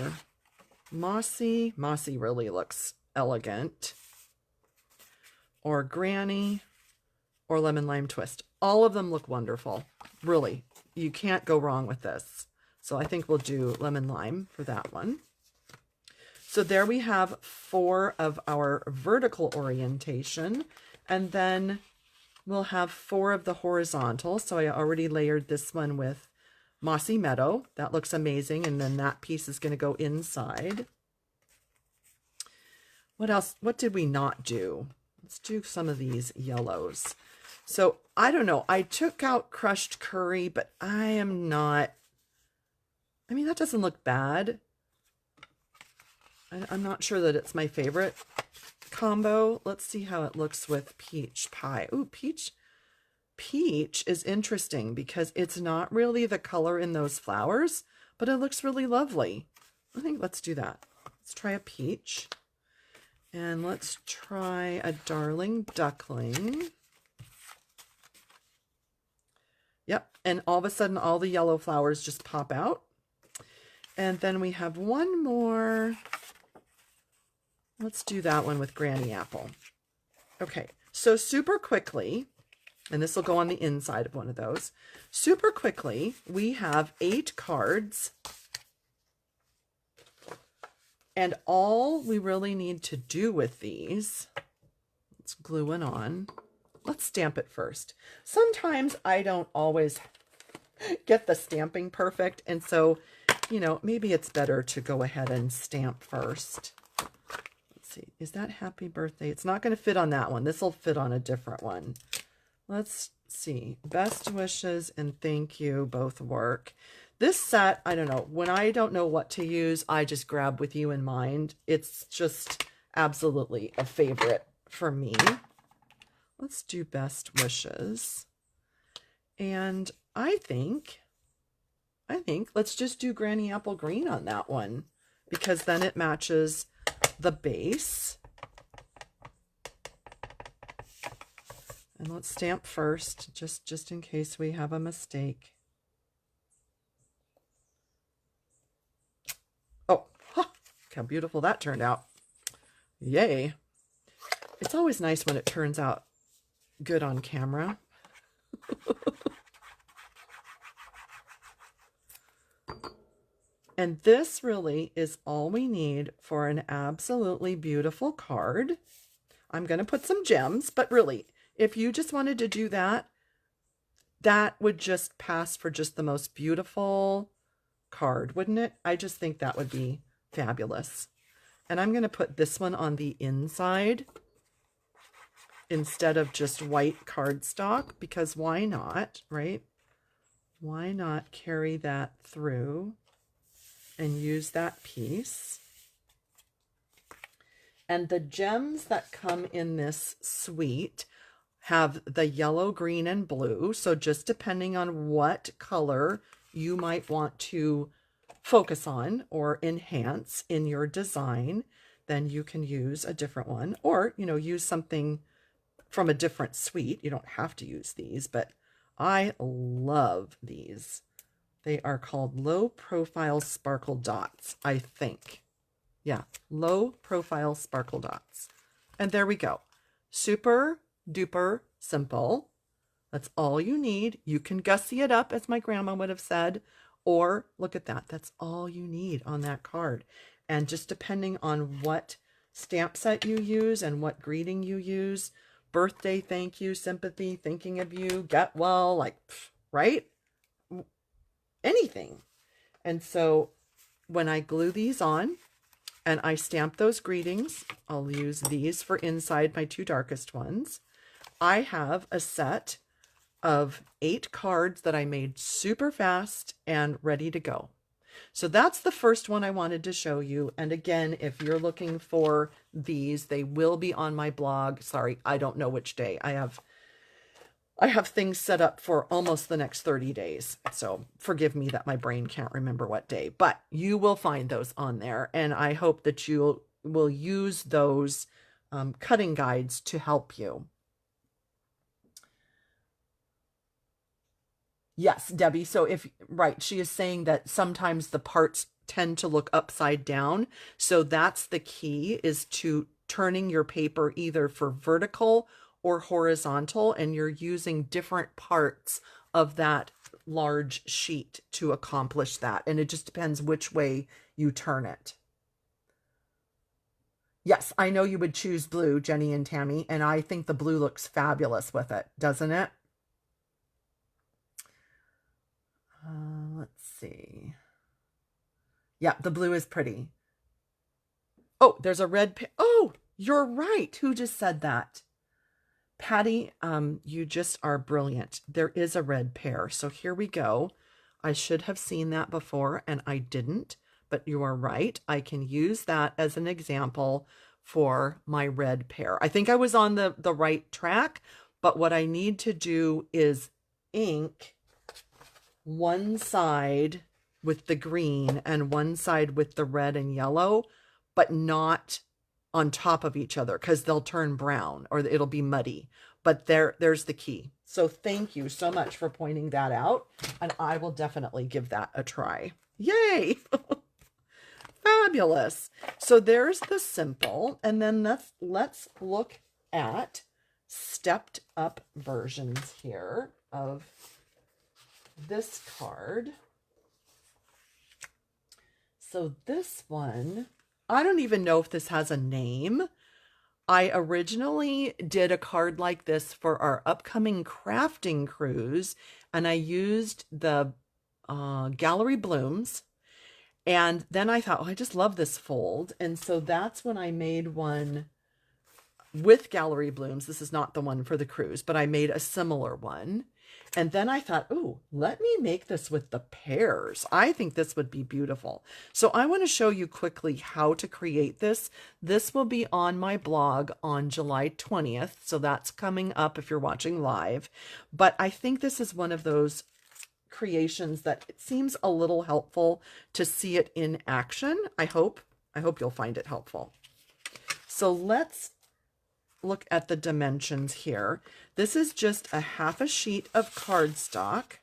mossy? Mossy really looks elegant. Or granny or lemon lime twist. All of them look wonderful. Really, you can't go wrong with this. So I think we'll do lemon lime for that one. So there we have 4 of our vertical orientation, and then we'll have 4 of the horizontal. So I already layered this one with Mossy Meadow. That looks amazing. And then that piece is going to go inside. What else? What did we not do? Let's do some of these yellows. So I don't know. I took out crushed curry, but I am not. I mean, that doesn't look bad. I'm not sure that it's my favorite combo. Let's see how it looks with peach pie. Ooh, peach is interesting because it's not really the color in those flowers, but it looks really lovely. I think let's do that. Let's try a peach. And let's try a darling duckling. Yep, and all of a sudden all the yellow flowers just pop out. And then we have one more. Let's do that one with Granny Apple. Okay, so super quickly, and this will go on the inside of one of those. Super quickly, we have 8 cards. And all we really need to do with these, let's glue it on. Let's stamp it first. Sometimes I don't always get the stamping perfect. And so, you know, maybe it's better to go ahead and stamp first. Let's see. Is that happy birthday? It's not going to fit on that one. This will fit on a different one. Let's see. Best wishes and thank you both work. This set, I don't know. When I don't know what to use, I just grab with you in mind. It's just absolutely a favorite for me. Let's do best wishes. And I think let's just do Granny Apple Green on that one, because then it matches the base. And let's stamp first, just in case we have a mistake. Oh, huh, look how beautiful that turned out. Yay. It's always nice when it turns out good on camera. And this really is all we need for an absolutely beautiful card. I'm going to put some gems, but really, if you just wanted to do that, that would just pass for just the most beautiful card, wouldn't it? I just think that would be fabulous. And I'm going to put this one on the inside instead of just white cardstock, because why not, right? Why not carry that through and use that piece? And the gems that come in this suite have the yellow, green, and blue. So just depending on what color you might want to focus on or enhance in your design, then you can use a different one, or, you know, use something from a different suite. You don't have to use these, but I love these. They are called low profile sparkle dots, I think. Yeah, low profile sparkle dots. And there we go. Super duper simple. That's all you need. You can gussy it up, as my grandma would have said, or look at that. That's all you need on that card. And just depending on what stamp set you use and what greeting you use, birthday, thank you, sympathy, thinking of you, get well, like, right? Anything. And so when I glue these on and I stamp those greetings, I'll use these for inside my two darkest ones. I have a set of 8 cards that I made super fast and ready to go. So that's the first one I wanted to show you. And again, if you're looking for these, they will be on my blog. Sorry, I don't know which day. I have things set up for almost the next 30 days. So forgive me that my brain can't remember what day, but you will find those on there. And I hope that you will use those cutting guides to help you. Yes, Debbie. So right, she is saying that sometimes the parts tend to look upside down. So that's the key, is to turning your paper either for vertical or horizontal, and you're using different parts of that large sheet to accomplish that. And it just depends which way you turn it. Yes, I know you would choose blue, Jenny and Tammy, and I think the blue looks fabulous with it, doesn't it? Let's see. Yeah, the blue is pretty. Oh, there's a red. Oh, you're right. Who just said that? Patty, you just are brilliant. There is a red pear. So here we go. I should have seen that before and I didn't, but you are right. I can use that as an example for my red pear. I think I was on the right track, but what I need to do is ink one side with the green and one side with the red and yellow, but not on top of each other, because they'll turn brown or it'll be muddy. But there's the key. So thank you so much for pointing that out, and I will definitely give that a try. Yay! Fabulous. So there's the simple, and then let's look at stepped up versions here of this card. So this one, I don't even know if this has a name. I originally did a card like this for our upcoming crafting cruise, and I used the Gallery Blooms. And then I thought, oh, I just love this fold. And so that's when I made one with Gallery Blooms. This is not the one for the cruise, but I made a similar one. And then I thought, oh, let me make this with the pears. I think this would be beautiful. So I want to show you quickly how to create this. This will be on my blog on July 20th. So that's coming up if you're watching live. But I think this is one of those creations that it seems a little helpful to see it in action. I hope you'll find it helpful. So let's look at the dimensions here. This is just a half a sheet of cardstock,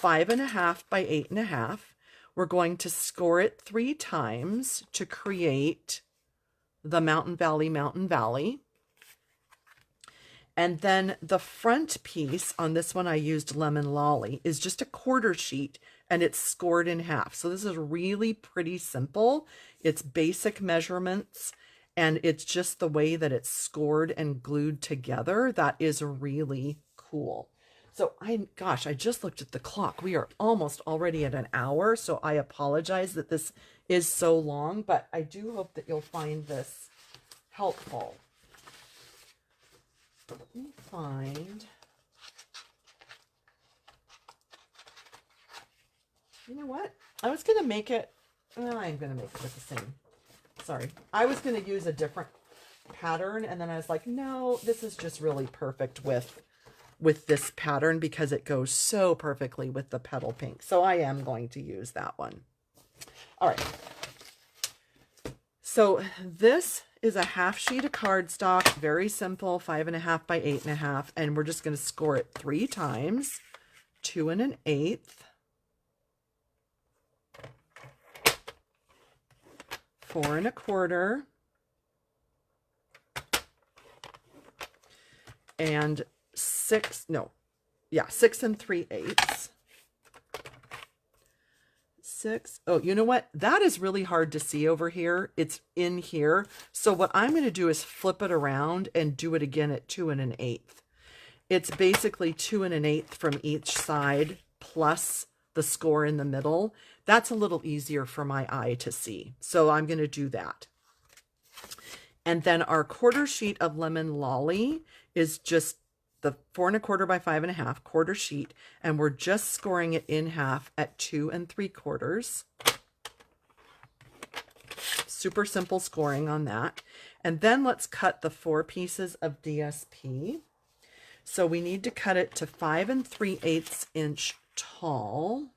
5.5 by 8.5. We're going to score it 3 times to create the Mountain Valley, Mountain Valley. And then the front piece on this one, I used Lemon Lolly, is just a 1/4 sheet and it's scored in half. So this is really pretty simple. It's basic measurements and it's just the way that it's scored and glued together that is really cool. So gosh, I just looked at the clock. We are almost already at an hour, so I apologize that this is so long, but I do hope that you'll find this helpful. Let me find, you know what? I was going to make it, well, I'm going to make it with the same. Sorry. I was going to use a different pattern, and then I was like, no, this is just really perfect with this pattern because it goes so perfectly with the petal pink. So I am going to use that one. All right. So this is a half sheet of cardstock, very simple, 5.5 by 8.5, and we're just going to score it 3 times, 2 1/8, 4 1/4, and 6 3/8. 6. Oh, you know what? That is really hard to see over here. It's in here. So what I'm going to do is flip it around and do it again at 2 1/8. It's basically 2 1/8 from each side plus the score in the middle. That's a little easier for my eye to see. So I'm going to do that. And then our quarter sheet of Lemon Lolly is just the 4 1/4 by 5.5 quarter sheet, and we're just scoring it in half at 2 3/4. Super simple scoring on that. And then let's cut the 4 pieces of DSP. So we need to cut it to 5 3/8 inch tall.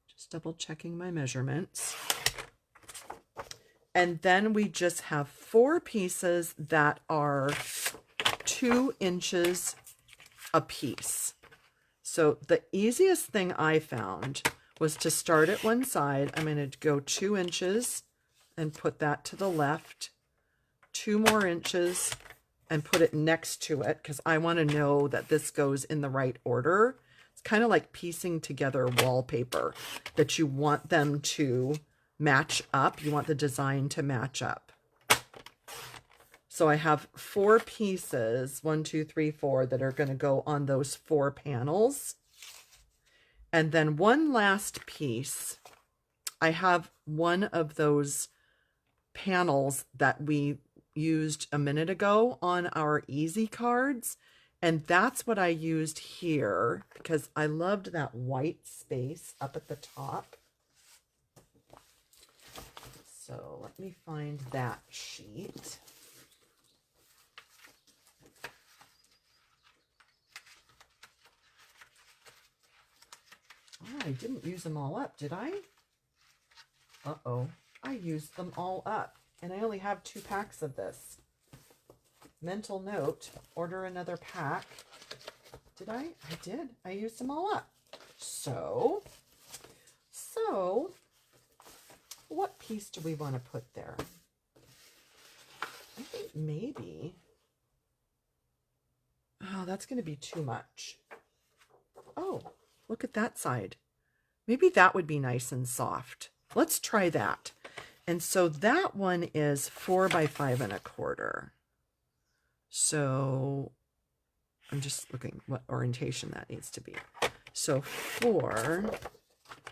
Just double checking my measurements. And then we just have 4 pieces that are 2 inches a piece. So the easiest thing I found was to start at one side. I'm going to go 2 inches and put that to the left, 2 more inches and put it next to it because I want to know that this goes in the right order. It's kind of like piecing together wallpaper, that you want them to match up. You want the design to match up. So I have 4 pieces, 1, 2, 3, 4, that are going to go on those 4 panels. And then one last piece. I have one of those panels that we used a minute ago on our easy cards. And that's what I used here because I loved that white space up at the top. So let me find that sheet. Oh, I didn't use them all up, did I? Uh-oh, I used them all up, and I only have 2 packs of this. Mental note, order another pack. Did I? I did. I used them all up. So what piece do we want to put there? I think maybe, oh, that's going to be too much. Oh, look at that side. Maybe that would be nice and soft. Let's try that. And so that one is 4 by 5 1/4. So I'm just looking what orientation that needs to be. So 4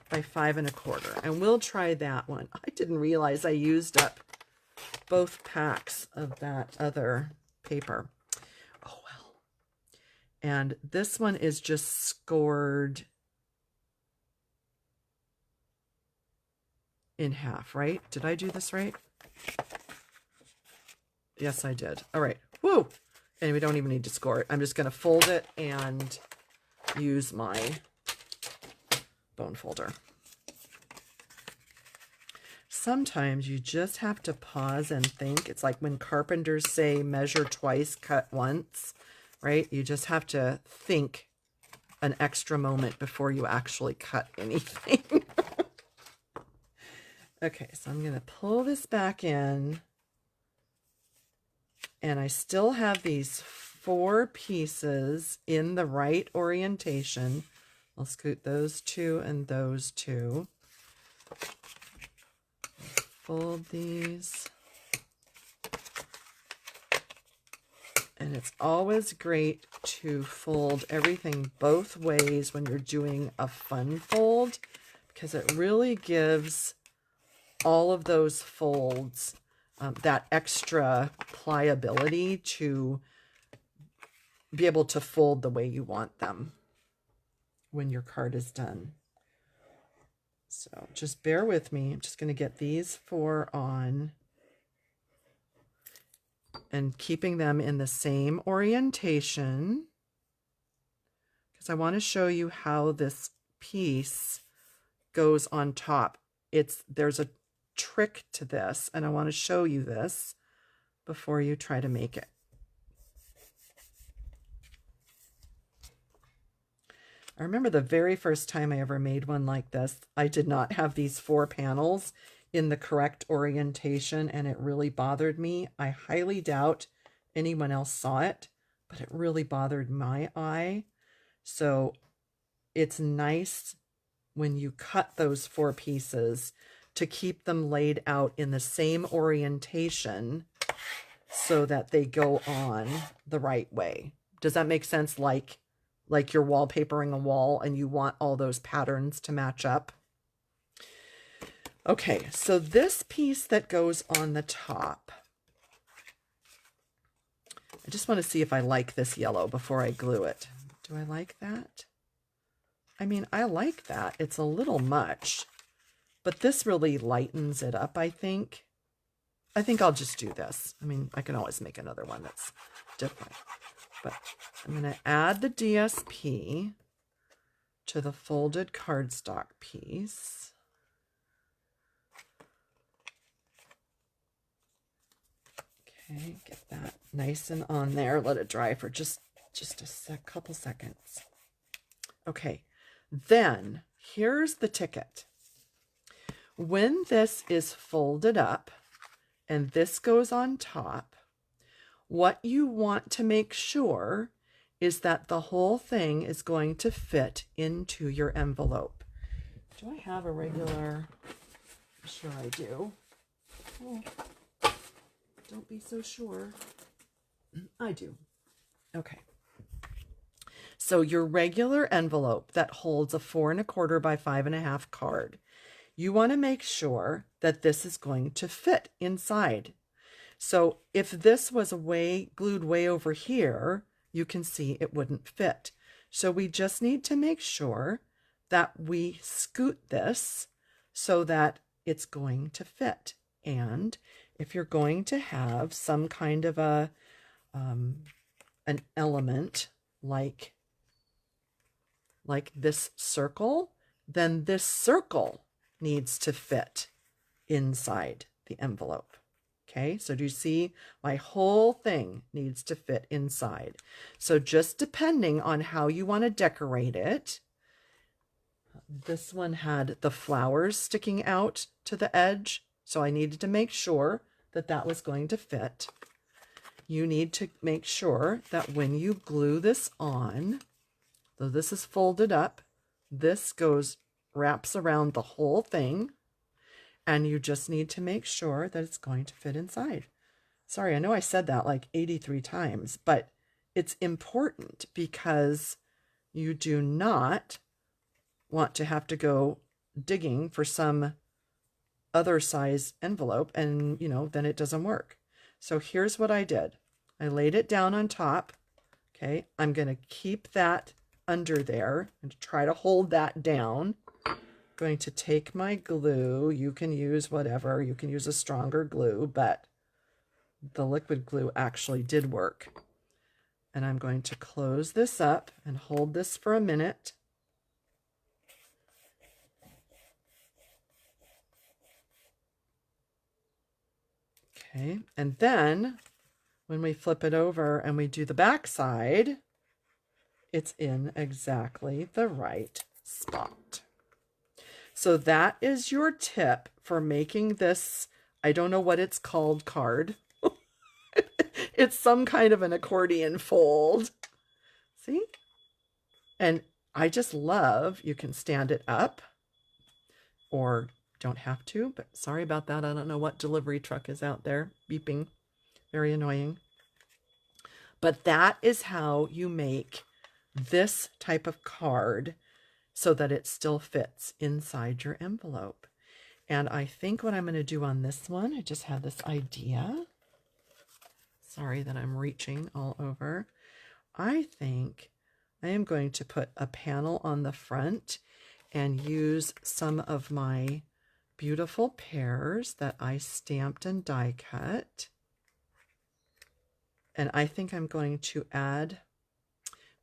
by 5 1/4, and we'll try that one. I didn't realize I used up both packs of that other paper. Oh well. And this one is just scored in half, right? Did I do this right? Yes, I did. All right. Woo! And we don't even need to score it. I'm just going to fold it and use my bone folder. Sometimes you just have to pause and think. It's like when carpenters say measure twice, cut once, right? You just have to think an extra moment before you actually cut anything. Okay, so I'm going to pull this back in. And I still have these 4 pieces in the right orientation. I'll scoot those 2 and those 2. Fold these. And it's always great to fold everything both ways when you're doing a fun fold, because it really gives all of those folds that extra pliability to be able to fold the way you want them when your card is done. So just bear with me. I'm just going to get these 4 on and keeping them in the same orientation, because I want to show you how this piece goes on top. There's a trick to this, and I want to show you this before you try to make it. I remember the very first time I ever made one like this, I did not have these 4 panels in the correct orientation, and it really bothered me. I highly doubt anyone else saw it, but it really bothered my eye. So it's nice when you cut those 4 pieces to keep them laid out in the same orientation so that they go on the right way. Does that make sense? Like you're wallpapering a wall and you want all those patterns to match up. Okay, so this piece that goes on the top, I just want to see if I like this yellow before I glue it. Do I like that? I mean, I like that. It's a little much, but this really lightens it up, I think. I think I'll just do this. I mean, I can always make another one that's different. But I'm going to add the DSP to the folded cardstock piece. Okay, get that nice and on there. Let it dry for just a couple seconds. Okay, then here's the ticket. When this is folded up and this goes on top, what you want to make sure is that the whole thing is going to fit into your envelope. Do I have a regular? I'm sure I do. Oh, don't be so sure. I do. Okay. So your regular envelope that holds a 4 1/4 by 5 1/2 card, you want to make sure that this is going to fit inside. So if this was glued way over here, you can see it wouldn't fit. So we just need to make sure that we scoot this so that it's going to fit. And if you're going to have some kind of an element like this circle, then this circle needs to fit inside the envelope. Okay, so do you see? My whole thing needs to fit inside. So just depending on how you want to decorate it, this one had the flowers sticking out to the edge, so I needed to make sure that that was going to fit. You need to make sure that when you glue this on, so this is folded up, this wraps around the whole thing, and you just need to make sure that it's going to fit inside. Sorry, I know I said that like 83 times, but it's important because you do not want to have to go digging for some other size envelope and, then it doesn't work. So here's what I did. I laid it down on top. Okay, I'm going to keep that under there and try to hold that down. Going to take my glue. You can use whatever. You can use a stronger glue, but the liquid glue actually did work. And I'm going to close this up and hold this for a minute. Okay, and then when we flip it over and we do the back side, it's in exactly the right spot. So that is your tip for making this, I don't know what it's called, card. It's some kind of an accordion fold. See? And I just love, you can stand it up or don't have to, but sorry about that. I don't know what delivery truck is out there beeping. Very annoying. But that is how you make this type of card so that it still fits inside your envelope. And I think what I'm going to do on this one, I just had this idea. Sorry that I'm reaching all over. I think I am going to put a panel on the front and use some of my beautiful pears that I stamped and die cut. And I think I'm going to add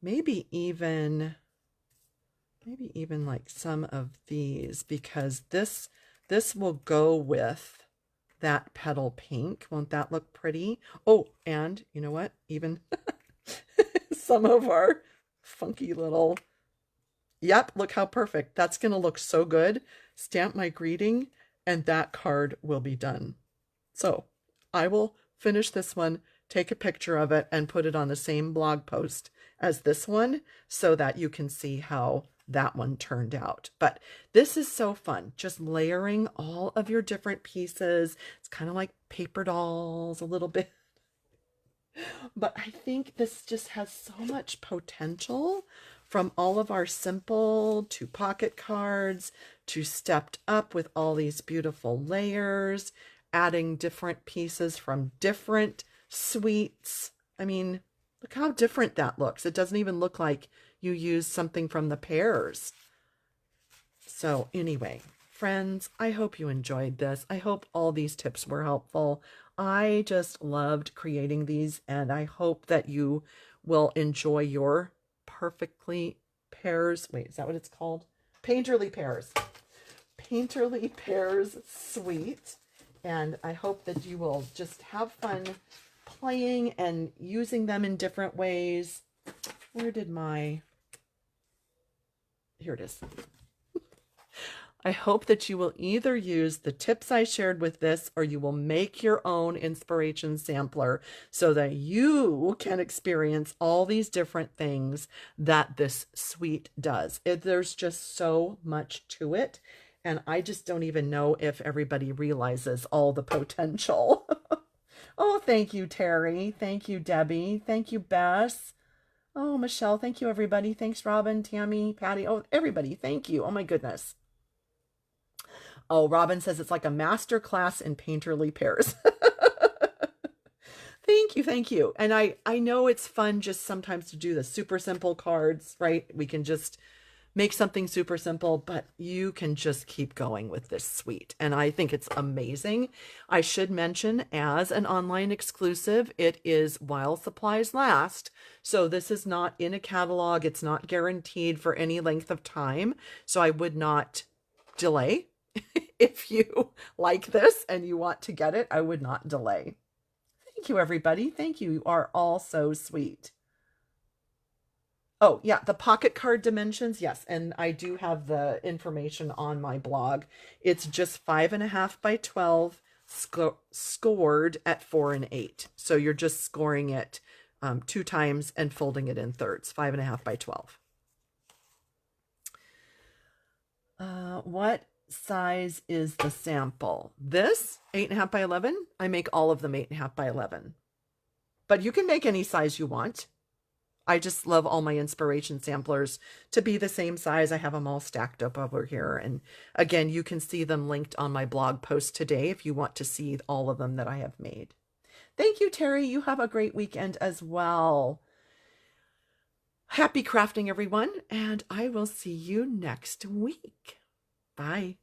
maybe even like some of these, because this will go with that petal pink. Won't that look pretty? Oh, and you know what? Even some of our funky little, yep, look how perfect. That's going to look so good. Stamp my greeting and that card will be done. So I will finish this one, take a picture of it, and put it on the same blog post as this one so that you can see how that one turned out. But this is so fun, just layering all of your different pieces. It's kind of like paper dolls a little bit. But I think this just has so much potential, from all of our simple to pocket cards to stepped up with all these beautiful layers, adding different pieces from different suites. I mean, look how different that looks. It doesn't even look like you used something from the pears. So anyway, friends, I hope you enjoyed this. I hope all these tips were helpful. I just loved creating these, and I hope that you will enjoy your Perfectly Pears. Wait, is that what it's called? Painterly Pears. Painterly Pears suite. And I hope that you will just have fun playing and using them in different ways. Where did my... Here it is. I hope that you will either use the tips I shared with this, or you will make your own inspiration sampler so that you can experience all these different things that this suite does. There's just so much to it, and I just don't even know if everybody realizes all the potential. Oh, thank you, Terry. Thank you, Debbie. Thank you, Bess. Oh, Michelle. Thank you, everybody. Thanks, Robin, Tammy, Patty. Oh, everybody. Thank you. Oh, my goodness. Oh, Robin says it's like a master class in Painterly Pears. Thank you, thank you. And I know it's fun just sometimes to do the super simple cards, right? We can just make something super simple, but you can just keep going with this suite. And I think it's amazing. I should mention, as an online exclusive, it is while supplies last. So this is not in a catalog. It's not guaranteed for any length of time. So I would not delay. If you like this and you want to get it, I would not delay. Thank you, everybody. Thank you. You are all so sweet. Oh, yeah, the pocket card dimensions. Yes, and I do have the information on my blog. It's just 5.5 by 12 scored at 4 and 8. So you're just scoring it 2 times and folding it in thirds. 5.5 by 12. What size is the sample? This 8.5 by 11. I make all of them 8.5 by 11, but you can make any size you want. I just love all my inspiration samplers to be the same size. I have them all stacked up over here, and again, you can see them linked on my blog post today if you want to see all of them that I have made. Thank you, Terry. You have a great weekend as well. Happy crafting, everyone, and I will see you next week. Bye.